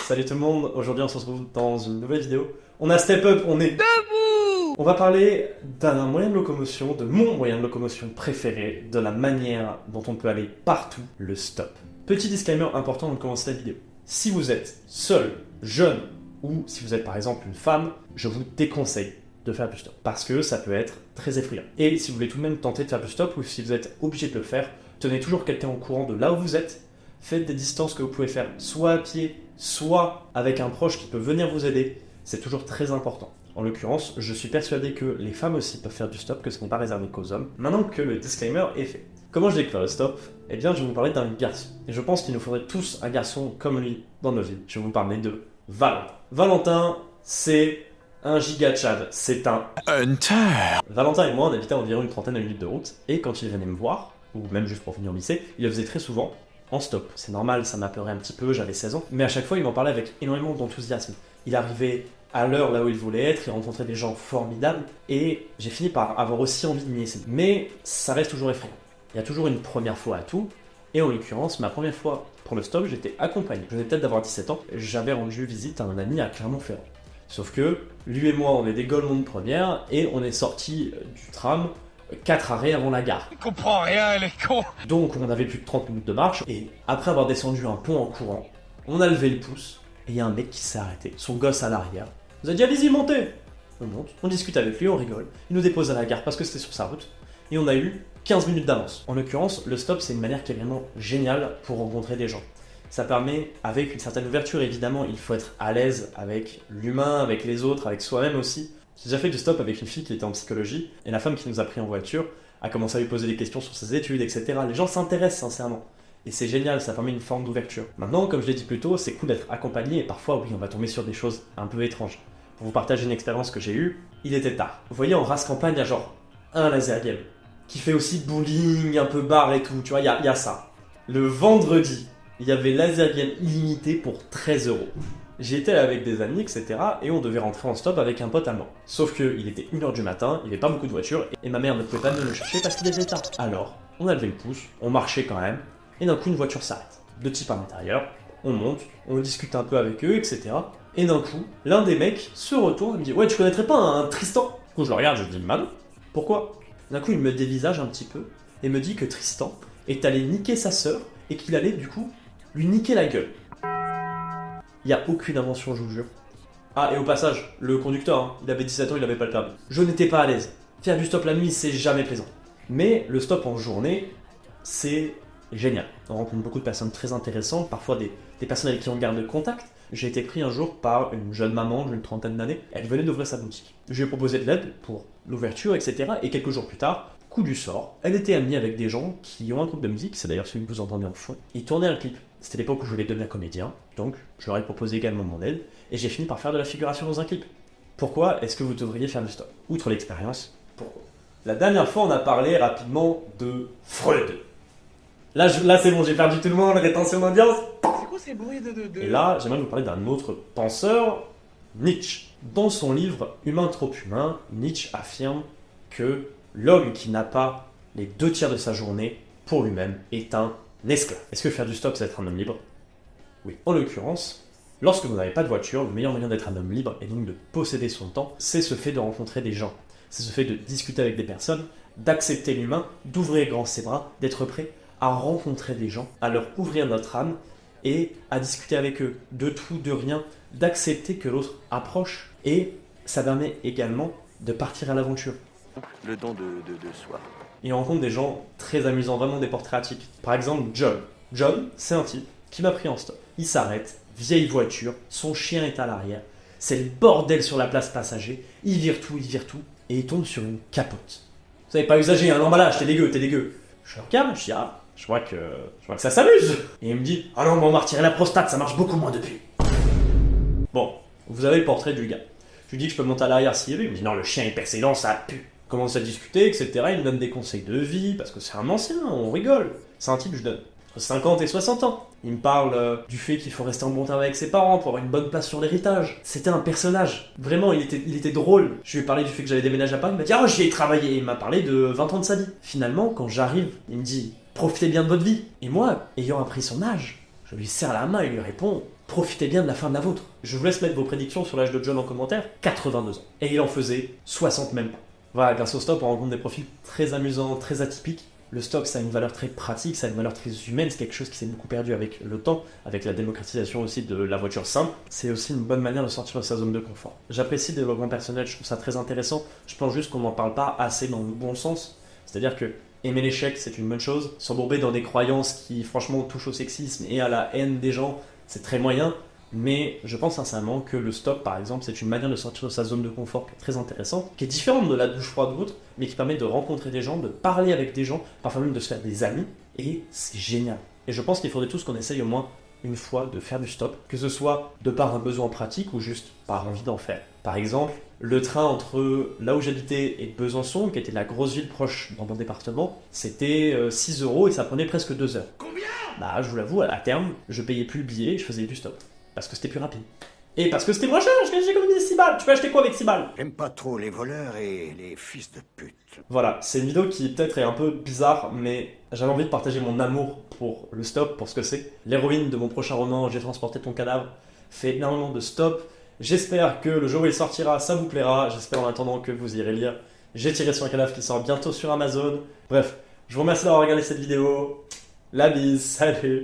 Salut tout le monde, aujourd'hui on se retrouve dans une nouvelle vidéo. On a step up, on est debout. On va parler d'un moyen de locomotion, de mon moyen de locomotion préféré, de la manière dont on peut aller partout, le stop. Petit disclaimer important avant de commencer la vidéo. Si vous êtes seul, jeune, ou si vous êtes par exemple une femme, je vous déconseille de faire du stop, parce que ça peut être très effrayant. Et si vous voulez tout de même tenter de faire du stop, ou si vous êtes obligé de le faire, tenez toujours quelqu'un au courant de là où vous êtes. Faites des distances que vous pouvez faire soit à pied, soit avec un proche qui peut venir vous aider. C'est toujours très important. En l'occurrence, je suis persuadé que les femmes aussi peuvent faire du stop, que ce n'est pas réservé qu'aux hommes. Maintenant que le disclaimer est fait. Comment je déclare le stop? Eh bien, je vais vous parler d'un garçon. Et je pense qu'il nous faudrait tous un garçon comme lui dans nos vies. Je vais vous parler de Valentin. Valentin, c'est un giga Chad. C'est un hunter. Valentin et moi, on habitait à environ une trentaine de minutes de route. Et quand il venait me voir, ou même juste pour venir au lycée, il le faisait très souvent en stop. C'est normal, ça m'apeurait un petit peu, j'avais 16 ans. Mais à chaque fois, il m'en parlait avec énormément d'enthousiasme. Il arrivait à l'heure là où il voulait être, il rencontrait des gens formidables, et j'ai fini par avoir aussi envie de m'y essayer. Mais ça reste toujours effrayant. Il y a toujours une première fois à tout, et en l'occurrence, ma première fois pour le stop, j'étais accompagné. Je venais peut-être d'avoir 17 ans, j'avais rendu visite à un ami à Clermont-Ferrand. Sauf que, lui et moi, on est des golemons de première, et on est sortis du tram 4 arrêts avant la gare. Il comprend rien, les cons. Donc on avait plus de 30 minutes de marche, et après avoir descendu un pont en courant, on a levé le pouce, et il y a un mec qui s'est arrêté, son gosse à l'arrière. On nous a dit allez-y, montez. On monte, on discute avec lui, on rigole. Il nous dépose à la gare parce que c'était sur sa route, et on a eu 15 minutes d'avance. En l'occurrence, le stop c'est une manière qui est vraiment géniale pour rencontrer des gens. Ça permet, avec une certaine ouverture évidemment, il faut être à l'aise avec l'humain, avec les autres, avec soi-même aussi. J'ai déjà fait du stop avec une fille qui était en psychologie, et la femme qui nous a pris en voiture a commencé à lui poser des questions sur ses études, etc. Les gens s'intéressent sincèrement. Et c'est génial, ça permet une forme d'ouverture. Maintenant, comme je l'ai dit plus tôt, c'est cool d'être accompagné, et parfois, oui, on va tomber sur des choses un peu étranges. Pour vous partager une expérience que j'ai eue, il était tard. Vous voyez, en race campagne, il y a genre un laser game, qui fait aussi bowling, un peu bar et tout, tu vois, il y a ça. Le vendredi, il y avait laser game illimité pour 13 €. J'étais avec des amis, etc. et on devait rentrer en stop avec un pote allemand. Sauf qu'il était 1h du matin, il n'y avait pas beaucoup de voitures, et ma mère ne pouvait pas venir le chercher parce qu'il était tard. Alors, on a levé le pouce, on marchait quand même, et d'un coup une voiture s'arrête. Deux types à l'intérieur, on monte, on discute un peu avec eux, etc. Et d'un coup, l'un des mecs se retourne et me dit « Ouais, tu connaîtrais pas un Tristan ?» Du coup, je le regarde, je dis « Bah non, pourquoi ?» D'un coup, il me dévisage un petit peu, et me dit que Tristan est allé niquer sa sœur, et qu'il allait du coup lui niquer la gueule. Il n'y a aucune invention, je vous jure. Ah, et au passage, le conducteur, hein, il avait 17 ans, il n'avait pas le permis. Je n'étais pas à l'aise. Faire du stop la nuit, c'est jamais plaisant. Mais le stop en journée, c'est génial. On rencontre beaucoup de personnes très intéressantes, parfois des personnes avec qui on garde contact. J'ai été pris un jour par une jeune maman d'une trentaine d'années. Elle venait d'ouvrir sa boutique. Je lui ai proposé de l'aide pour l'ouverture, etc. Et quelques jours plus tard, coup du sort, elle était amie avec des gens qui ont un groupe de musique, c'est d'ailleurs celui que vous entendez en fond. Ils tournaient un clip. C'était l'époque où je voulais devenir comédien, donc je leur ai proposé également mon aide, et j'ai fini par faire de la figuration dans un clip. Pourquoi est-ce que vous devriez faire du stop? Outre l'expérience, pourquoi? La dernière fois, on a parlé rapidement de Freud. Là c'est bon, j'ai perdu tout le monde, rétention d'audience. C'est quoi ces bruits de... Et là, j'aimerais vous parler d'un autre penseur, Nietzsche. Dans son livre Humain trop humain, Nietzsche affirme que l'homme qui n'a pas les 2 tiers de sa journée pour lui-même est un esclave. Est-ce que faire du stop, c'est être un homme libre? Oui. En l'occurrence, lorsque vous n'avez pas de voiture, le meilleur moyen d'être un homme libre et donc de posséder son temps, c'est ce fait de rencontrer des gens. C'est ce fait de discuter avec des personnes, d'accepter l'humain, d'ouvrir grand ses bras, d'être prêt à rencontrer des gens, à leur ouvrir notre âme et à discuter avec eux de tout, de rien, d'accepter que l'autre approche. Et ça permet également de partir à l'aventure. Le don de soi. Et on rencontre des gens très amusants, vraiment des portraits atypiques. Par exemple, John. John, c'est un type qui m'a pris en stop. Il s'arrête, vieille voiture, son chien est à l'arrière, c'est le bordel sur la place passager, il vire tout, et il tombe sur une capote. Vous savez, pas usagé, un emballage, t'es dégueu. Je le regarde, je dis, ah, je vois que ça s'amuse. Et il me dit, ah non, mais on m'a retiré la prostate, ça marche beaucoup moins depuis. Bon, vous avez le portrait du gars. Je lui dis que je peux monter à l'arrière s'il veut, il me dit, non, le chien est percé les dents, ça pue. On commence à discuter, etc. Il me donne des conseils de vie, parce que c'est un ancien, on rigole. C'est un type, je donne entre 50 et 60 ans. Il me parle du fait qu'il faut rester en bon terme avec ses parents pour avoir une bonne place sur l'héritage. C'était un personnage. Vraiment, il était drôle. Je lui ai parlé du fait que j'allais déménager à Paris. Il m'a dit, ah, j'y ai travaillé. Il m'a parlé de 20 ans de sa vie. Finalement, quand j'arrive, il me dit, profitez bien de votre vie. Et moi, ayant appris son âge, je lui serre la main et lui réponds, profitez bien de la fin de la vôtre. Je vous laisse mettre vos prédictions sur l'âge de John en commentaire, 82 ans. Et il en faisait 60 même pas. Voilà, grâce au stop, on rencontre des profils très amusants, très atypiques. Le stop, ça a une valeur très pratique, ça a une valeur très humaine, c'est quelque chose qui s'est beaucoup perdu avec le temps, avec la démocratisation aussi de la voiture simple. C'est aussi une bonne manière de sortir de sa zone de confort. J'apprécie le développement personnel, je trouve ça très intéressant. Je pense juste qu'on n'en parle pas assez dans le bon sens. C'est-à-dire que aimer l'échec, c'est une bonne chose. S'embourber dans des croyances qui, franchement, touchent au sexisme et à la haine des gens, c'est très moyen. Mais je pense sincèrement que le stop, par exemple, c'est une manière de sortir de sa zone de confort qui est très intéressante, qui est différente de la douche froide ou autre, mais qui permet de rencontrer des gens, de parler avec des gens, parfois même de se faire des amis, et c'est génial. Et je pense qu'il faudrait tous qu'on essaye au moins une fois de faire du stop, que ce soit de par un besoin pratique ou juste par envie d'en faire. Par exemple, le train entre là où j'habitais et Besançon, qui était la grosse ville proche dans mon département, c'était 6 € et ça prenait presque 2 heures. Combien? Bah, je vous l'avoue, à terme, je payais plus le billet et je faisais du stop. Parce que c'était plus rapide. Et parce que c'était moins cher, j'ai économisé 6 balles. Tu peux acheter quoi avec 6 balles? J'aime pas trop les voleurs et les fils de pute. Voilà, c'est une vidéo qui peut-être est un peu bizarre, mais j'avais envie de partager mon amour pour le stop, pour ce que c'est. L'héroïne de mon prochain roman, J'ai transporté ton cadavre, fait énormément de stop. J'espère que le jour où il sortira, ça vous plaira. J'espère en attendant que vous irez lire J'ai tiré sur un cadavre qui sort bientôt sur Amazon. Bref, je vous remercie d'avoir regardé cette vidéo. La bise, salut!